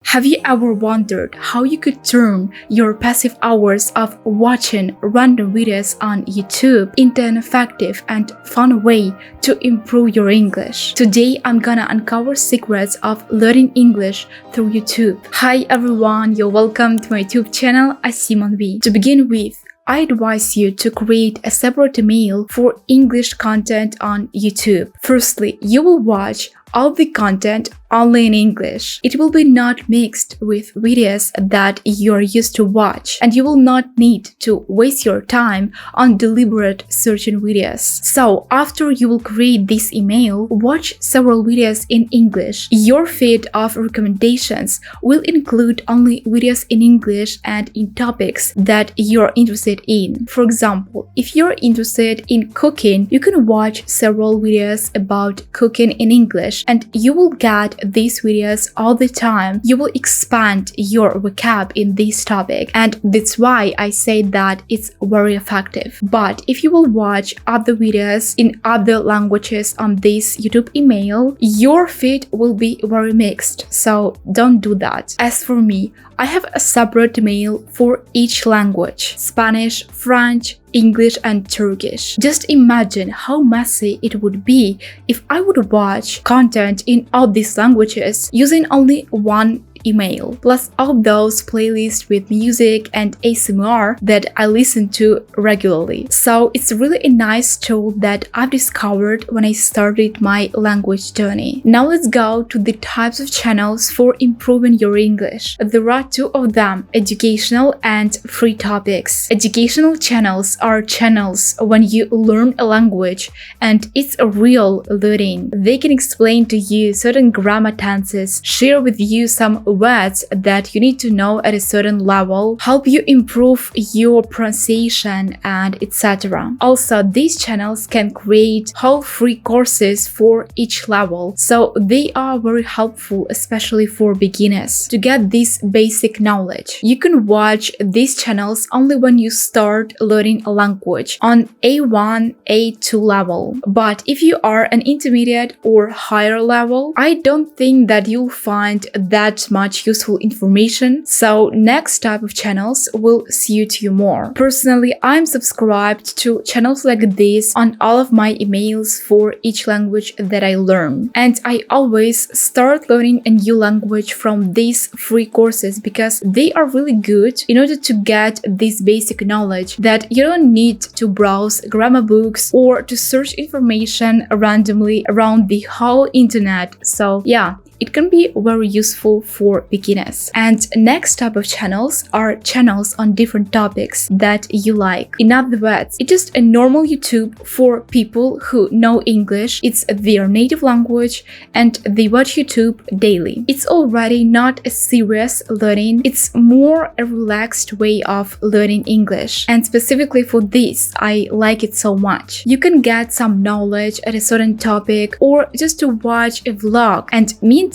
Have you ever wondered how you could turn your passive hours of watching random videos on YouTube into an effective and fun way to improve your English? Today, I'm gonna uncover secrets of learning English through YouTube. Hi everyone, you're welcome to my YouTube channel. I'm Monvie. To begin with, I advise you to create a separate email for English content on YouTube. Firstly, you will watch all the content only in English. It will be not mixed with videos that you're used to watch, and you will not need to waste your time on deliberate searching videos. So after you will create this email, watch several videos in English. Your feed of recommendations will include only videos in English and in topics that you're interested in. For example, if you're interested in cooking, you can watch several videos about cooking in English, and you will get these videos all the time. You will expand your vocab in this topic, and that's why I say that it's very effective. But if you will watch other videos in other languages on this YouTube email, your feed will be very mixed, so don't do that. As for me, I have a separate email for each language: Spanish, French, English and Turkish. Just imagine how messy it would be if I would watch content in all these languages using only one email, plus all those playlists with music and ASMR that I listen to regularly. So it's really a nice tool that I've discovered when I started my language journey. Now let's go to the types of channels for improving your English. There are two of them: educational and free topics. Educational channels are channels when you learn a language and it's a real learning. They can explain to you certain grammar tenses, share with you some words that you need to know at a certain level, help you improve your pronunciation, and etc. Also, these channels can create whole free courses for each level, so they are very helpful, especially for beginners, to get this basic knowledge. You can watch these channels only when you start learning a language on A1, A2 level. But if you are an intermediate or higher level, I don't think that you'll find that much useful information, so next type of channels will suit you more. Personally, I'm subscribed to channels like this on all of my emails for each language that I learn, and I always start learning a new language from these free courses because they are really good in order to get this basic knowledge that you don't need to browse grammar books or to search information randomly around the whole internet. So yeah, it can be very useful for beginners. And next type of channels are channels on different topics that you like. In other words, it's just a normal YouTube for people who know English, it's their native language, and they watch YouTube daily. It's already not a serious learning, it's more a relaxed way of learning English. And specifically for this, I like it so much. You can get some knowledge at a certain topic or just to watch a vlog, and meantime,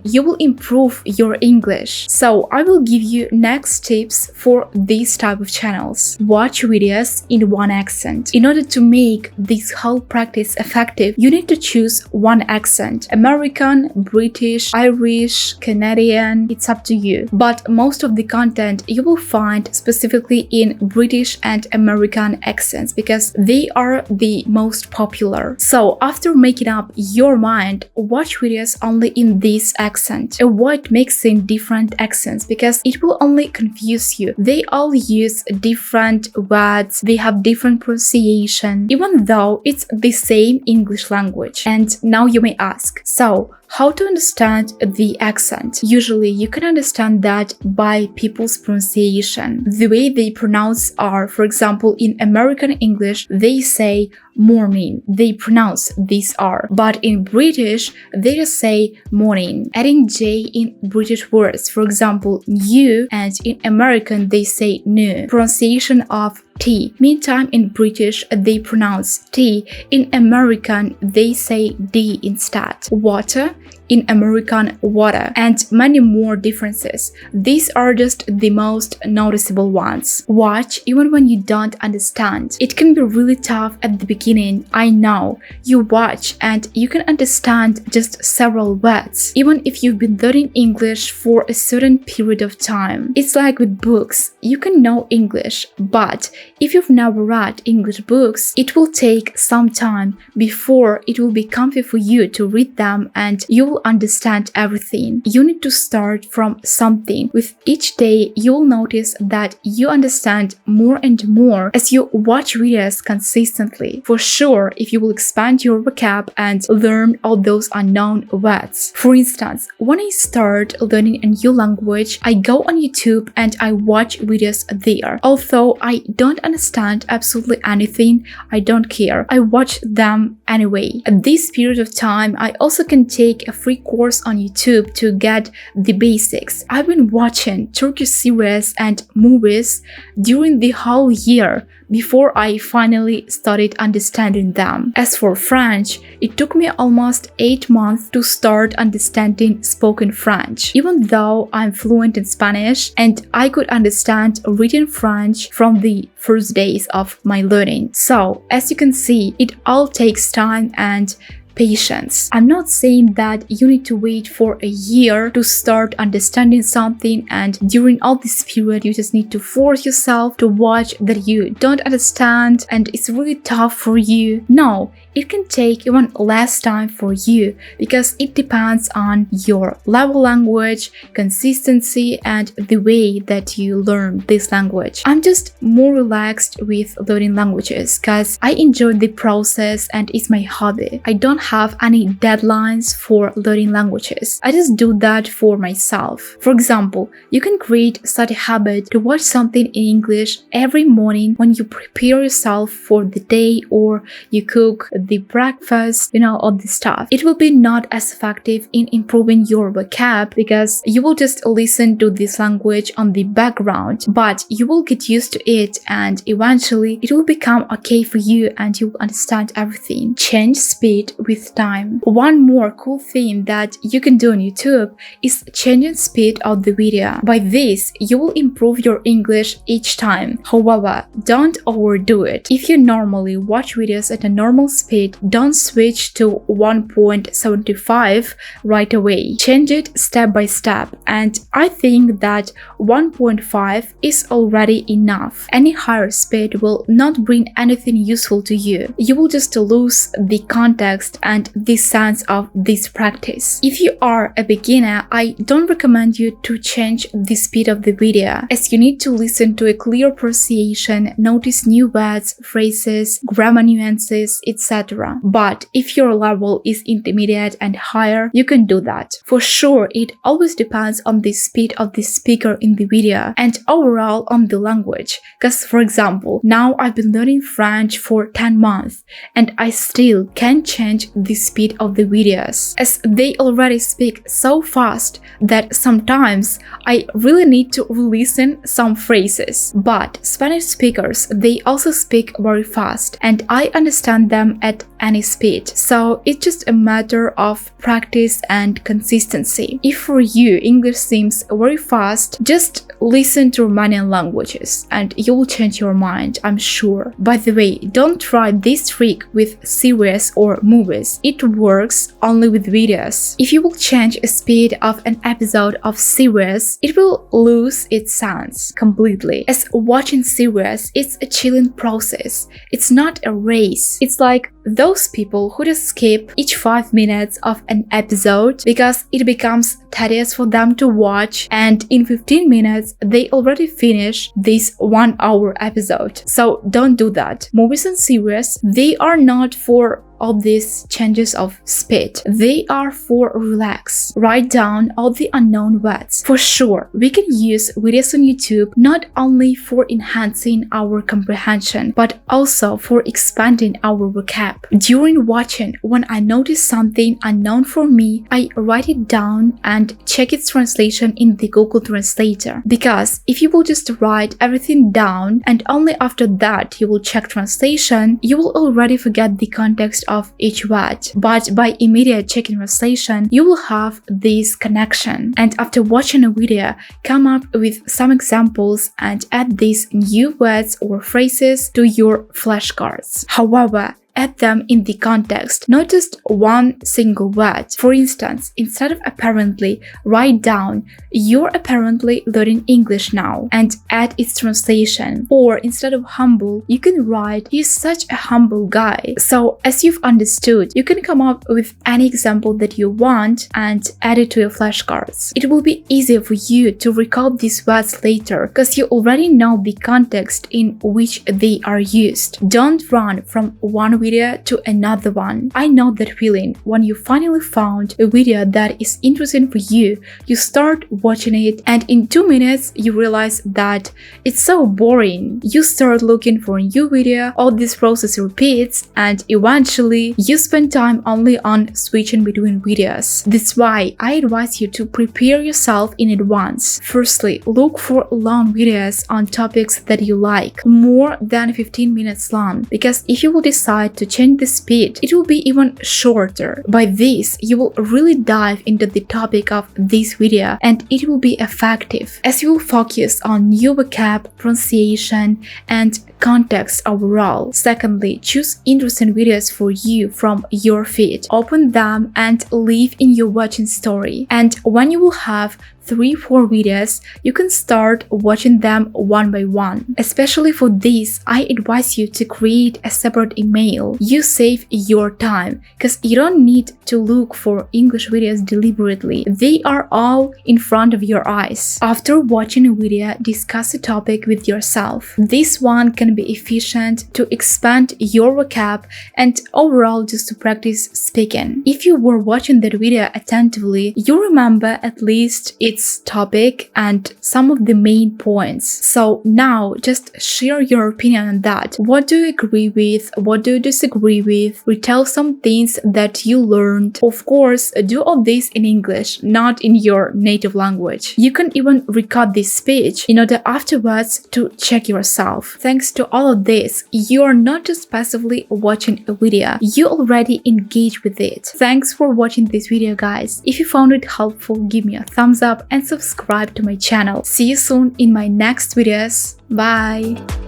you will improve your English. So I will give you next tips for these type of channels. Watch videos in one accent. In order to make this whole practice effective, you need to choose one accent: American, British, Irish, Canadian, it's up to you. But most of the content you will find specifically in British and American accents because they are the most popular. So after making up your mind, watch videos only in this accent. Avoid mixing different accents because it will only confuse you. They all use different words, they have different pronunciation, even though it's the same English language. And now you may ask, so how to understand the accent? Usually you can understand that by people's pronunciation. The way they pronounce are, for example, in American English, they say morning. They pronounce this R. But in British, they just say morning, adding J in British words. For example, you, and in American, they say no. Pronunciation of T. Meantime, in British, they pronounce T. In American, they say D instead. Water. in American water, and many more differences. These are just the most noticeable ones. Watch even when you don't understand. It can be really tough at the beginning, I know. You watch and you can understand just several words, even if you've been learning English for a certain period of time. It's like with books. You can know English, but if you've never read English books, it will take some time before it will be comfy for you to read them and you will understand everything. You need to start from something. With each day, you will notice that you understand more and more as you watch videos consistently. For sure, if you will expand your vocab and learn all those unknown words. For instance, when I start learning a new language, I go on YouTube and I watch videos there. Although I don't understand absolutely anything, I don't care. I watch them anyway. At this period of time, I also can take a free course on YouTube to get the basics. I've been watching Turkish series and movies during the whole year before I finally started understanding them. As for French, it took me almost 8 months to start understanding spoken French. Even though I'm fluent in Spanish and I could understand written French from the first days of my learning. So, as you can see, it all takes time and patience. I'm not saying that you need to wait for a year to start understanding something and during all this period you just need to force yourself to watch that you don't understand and it's really tough for you. No, it can take even less time for you because it depends on your level language, consistency, and the way that you learn this language. I'm just more relaxed with learning languages because I enjoy the process and it's my hobby. I don't have any deadlines for learning languages. I just do that for myself. For example, you can create such a habit to watch something in English every morning when you prepare yourself for the day or you cook the breakfast, all this stuff. It will be not as effective in improving your vocab because you will just listen to this language on the background, but you will get used to it and eventually it will become okay for you and you will understand everything. Change speed with time. One more cool thing that you can do on YouTube is changing speed of the video. By this, you will improve your English each time. However, don't overdo it. If you normally watch videos at a normal speed, don't switch to 1.75 right away. Change it step by step, and I think that 1.5 is already enough. Any higher speed will not bring anything useful to you. You will just lose the context and the sense of this practice. If you are a beginner, I don't recommend you to change the speed of the video, as you need to listen to a clear pronunciation, notice new words, phrases, grammar nuances, etc. But if your level is intermediate and higher, you can do that. For sure, it always depends on the speed of the speaker in the video and overall on the language. Because for example, now I've been learning French for 10 months and I still can't change the speed of the videos, as they already speak so fast that sometimes I really need to re-listen some phrases. But Spanish speakers, they also speak very fast and I understand them at any speed. So it's just a matter of practice and consistency. If for you English seems very fast, just listen to Romanian languages and you will change your mind, I'm sure. By the way, don't try this trick with series or movies. It works only with videos. If you will change the speed of an episode of series, it will lose its sense completely. As watching series, it's a chilling process. It's not a race. It's like those people who just skip each 5 minutes of an episode because it becomes tedious for them to watch, and in 15 minutes they already finish this 1-hour episode. So don't do that. Movies and series, they are not for all these changes of speed. They are for relax. Write down all the unknown words. For sure, we can use videos on YouTube not only for enhancing our comprehension, but also for expanding our vocab. During watching, when I notice something unknown for me, I write it down and check its translation in the Google Translator. Because if you will just write everything down and only after that you will check translation, you will already forget the context of each word. But by immediate checking translation, you will have this connection. And after watching a video, come up with some examples and add these new words or phrases to your flashcards. However, add them in the context, not just one single word. For instance, instead of apparently, write down "You're apparently learning English now" and add its translation. Or instead of humble, you can write "He's such a humble guy." So as you've understood, you can come up with any example that you want and add it to your flashcards. It will be easier for you to recall these words later because you already know the context in which they are used. Don't run from one video to another one. I know that feeling. When you finally found a video that is interesting for you, you start watching it and in 2 minutes you realize that it's so boring. You start looking for a new video, all this process repeats, and eventually you spend time only on switching between videos. That's why I advise you to prepare yourself in advance. Firstly, look for long videos on topics that you like, more than 15 minutes long, because if you will decide to change the speed, it will be even shorter. By this, you will really dive into the topic of this video and it will be effective as you will focus on new vocab, pronunciation, and context overall. Secondly, choose interesting videos for you from your feed. Open them and live in your watching story. And when you will have 3-4 videos, you can start watching them one by one. Especially for this, I advise you to create a separate email. You save your time because you don't need to look for English videos deliberately. They are all in front of your eyes. After watching a video, discuss the topic with yourself. This one can be efficient to expand your vocab and overall just to practice speaking. If you were watching that video attentively, you remember at least its topic and some of the main points. So now just share your opinion on that. What do you agree with? What do you disagree with? Retell some things that you learned. Of course, do all this in English, not in your native language. You can even record this speech in order afterwards to check yourself. Thanks to all of this, you are not just passively watching a video, you already engage with it. Thanks for watching this video, guys. If you found it helpful, give me a thumbs up and subscribe to my channel. See you soon in my next videos. Bye!